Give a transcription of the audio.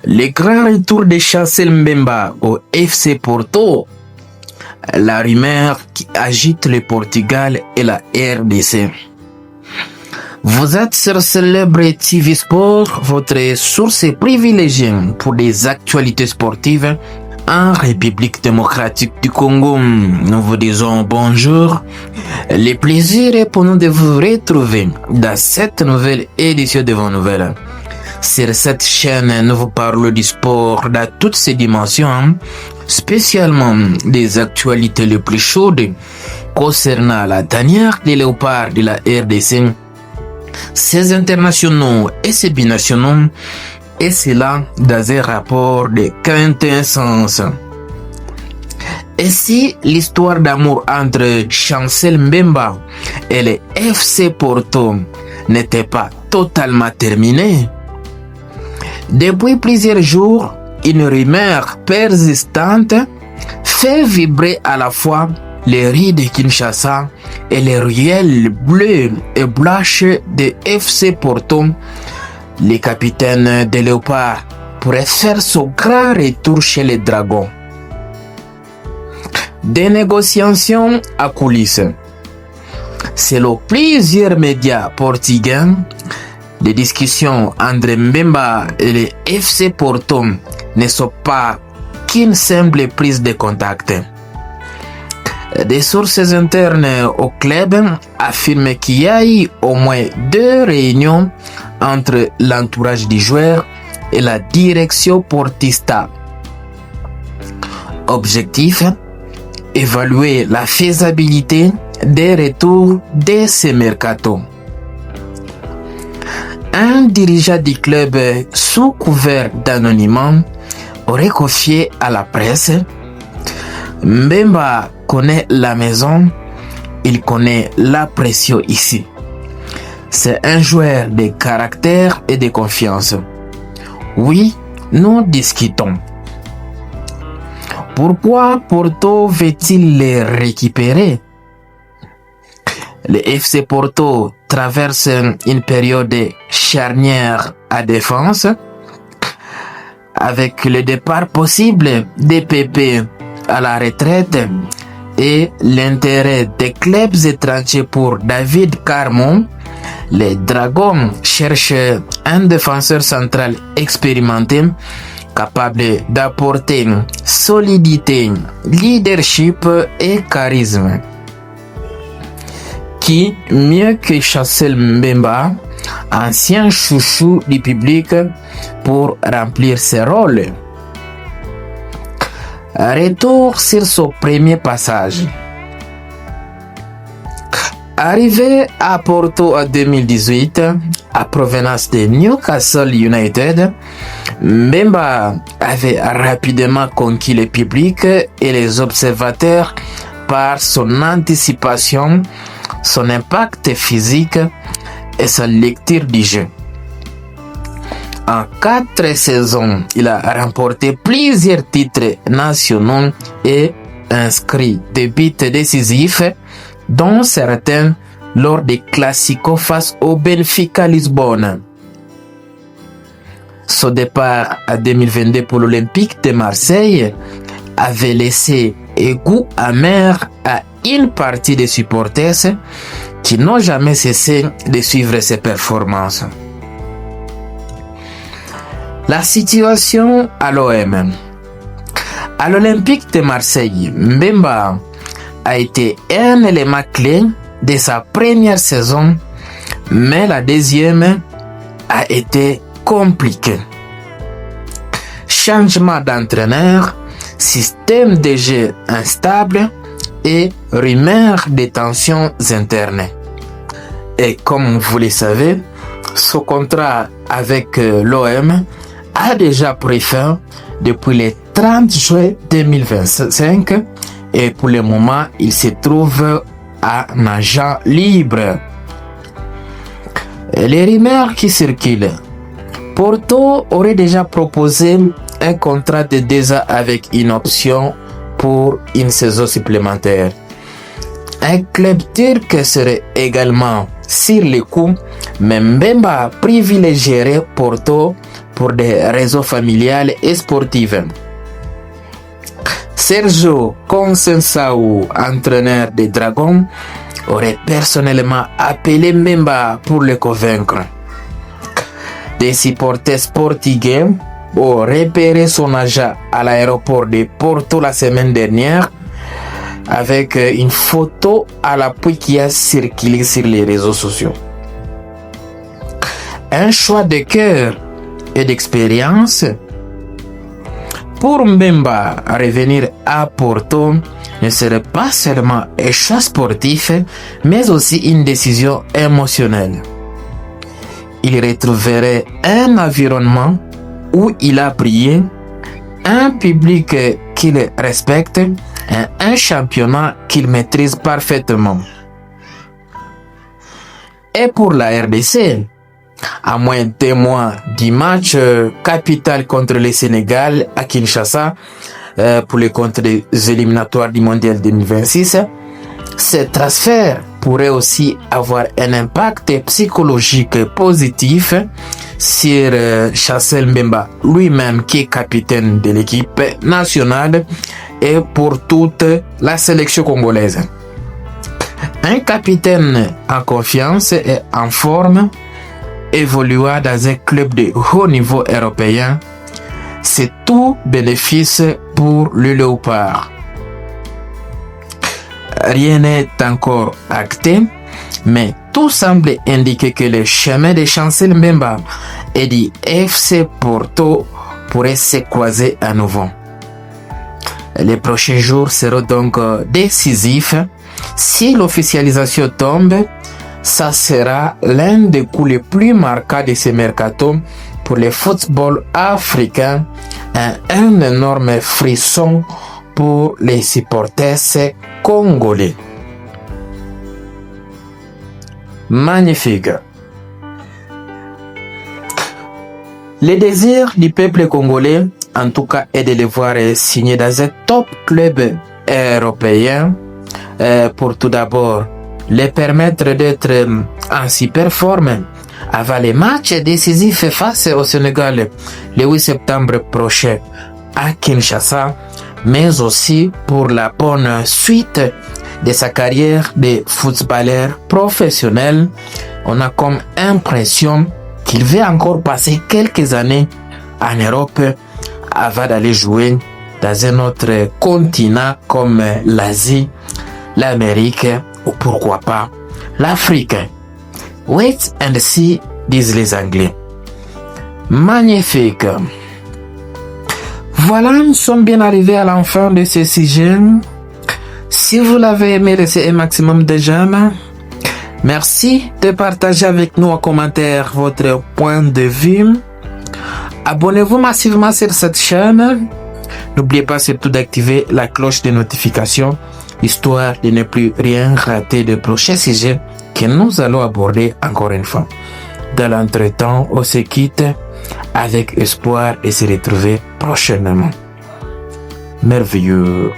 Le grand retour de Chancel Mbemba au FC Porto, la rumeur qui agite le Portugal et la RDC. Vous êtes sur Célèbre TV Sport, votre source privilégiée pour des actualités sportives en République démocratique du Congo. Nous vous disons bonjour. Le plaisir est pour nous de vous retrouver dans cette nouvelle édition de vos nouvelles. Sur cette chaîne, nous vous parlons du sport dans toutes ses dimensions, spécialement des actualités les plus chaudes concernant la tanière des léopards de la RDC, ses internationaux et ses binationaux, et cela dans un rapport de quintessence. Et si l'histoire d'amour entre Chancel Mbemba et le FC Porto n'était pas totalement terminée, depuis plusieurs jours, une rumeur persistante fait vibrer à la fois les rides de Kinshasa et les ruelles bleues et blanches de FC Porto. Le capitaine des Léopards pourrait faire son grand retour chez les Dragons. Des négociations à coulisses. Selon plusieurs médias portugais, les discussions entre Mbemba et le FC Porto ne sont pas qu'une simple prise de contact. Des sources internes au club affirment qu'il y a eu au moins 2 réunions entre l'entourage du joueur et la direction portista. Objectif: évaluer la faisabilité des retours de ce mercato. Un dirigeant du club sous couvert d'anonymat aurait confié à la presse: Mbemba connaît la maison, il connaît la pression ici. C'est un joueur de caractère et de confiance. Oui, nous discutons. Pourquoi Porto veut-il les récupérer? Le FC Porto traverse une période charnière à défense, avec le départ possible des PP à la retraite et l'intérêt des clubs étrangers pour David Carmo. Les Dragons cherchent un défenseur central expérimenté, capable d'apporter solidité, leadership et charisme. Qui, mieux que Chancel Mbemba, ancien chouchou du public, pour remplir ce rôle? Retour sur son premier passage. Arrivé à Porto en 2018, à provenance de Newcastle United, Mbemba avait rapidement conquis le public et les observateurs par son anticipation, son impact physique et sa lecture du jeu. En 4 saisons, il a remporté plusieurs titres nationaux et inscrit des buts décisifs, dont certains lors des Clasico face au Benfica Lisbonne. Son départ en 2022 pour l'Olympique de Marseille avait laissé un goût amer à une partie des supporters qui n'ont jamais cessé de suivre ses performances. La situation à l'OM. À l'Olympique de Marseille, Mbemba a été un élément clé de sa première saison, mais la deuxième a été compliquée. Changement d'entraîneur, système de jeu instable et rumeurs de tensions internes. Et comme vous le savez, son contrat avec l'OM a déjà pris fin depuis le 30 juin 2025 et pour le moment, il se trouve un agent libre. Les rumeurs qui circulent. Porto aurait déjà proposé un contrat de 2 ans avec une option pour une saison supplémentaire. Un club turc serait également sur le coup, mais Mbemba privilégierait Porto pour des raisons familiales et sportives. Sergio Conceição, entraîneur des Dragons, aurait personnellement appelé Mbemba pour le convaincre. Des supporters portugais ont repéré son agent à l'aéroport de Porto la semaine dernière avec une photo à l'appui qui a circulé sur les réseaux sociaux. Un choix de cœur et d'expérience. Pour Mbemba, revenir à Porto ne serait pas seulement un choix sportif, mais aussi une décision émotionnelle. Il retrouverait un environnement où il a brillé, un public qu'il respecte et un championnat qu'il maîtrise parfaitement. Et pour la RDC, à moins de 2 mois du match capital contre le Sénégal à Kinshasa pour les comptes des éliminatoires du Mondial 2026, ce transfert pourrait aussi avoir un impact psychologique positif sur Chancel Mbemba lui-même qui est capitaine de l'équipe nationale et pour toute la sélection congolaise. Un capitaine en confiance et en forme évoluant dans un club de haut niveau européen, c'est tout bénéfice pour le Léopard. Rien n'est encore acté, mais tout semble indiquer que le chemin de Chancel Mbemba et du FC Porto pourrait se croiser à nouveau. Les prochains jours seront donc décisifs. Si l'officialisation tombe, ça sera l'un des coups les plus marquants de ce mercato pour le football africain et un énorme frisson pour les supporters congolais. Magnifique. Le désir du peuple congolais, en tout cas, est de le voir signer dans un top club européen pour tout d'abord les permettre d'être en super forme avant les matchs décisifs face au Sénégal le 8 septembre prochain à Kinshasa, mais aussi pour la bonne suite de sa carrière de footballeur professionnel. On a comme impression qu'il va encore passer quelques années en Europe avant d'aller jouer dans un autre continent comme l'Asie, l'Amérique ou pourquoi pas l'Afrique. Wait and see, disent les Anglais. Magnifique. Voilà, nous sommes bien arrivés à la fin de ce sujet. Si vous l'avez aimé, laissez un maximum de j'aime. Merci de partager avec nous en commentaire votre point de vue. Abonnez-vous massivement sur cette chaîne. N'oubliez pas surtout d'activer la cloche de notification, histoire de ne plus rien rater de prochains sujets que nous allons aborder encore une fois. Dans l'entretemps, on se quitte avec espoir de se retrouver prochainement. Merveilleux.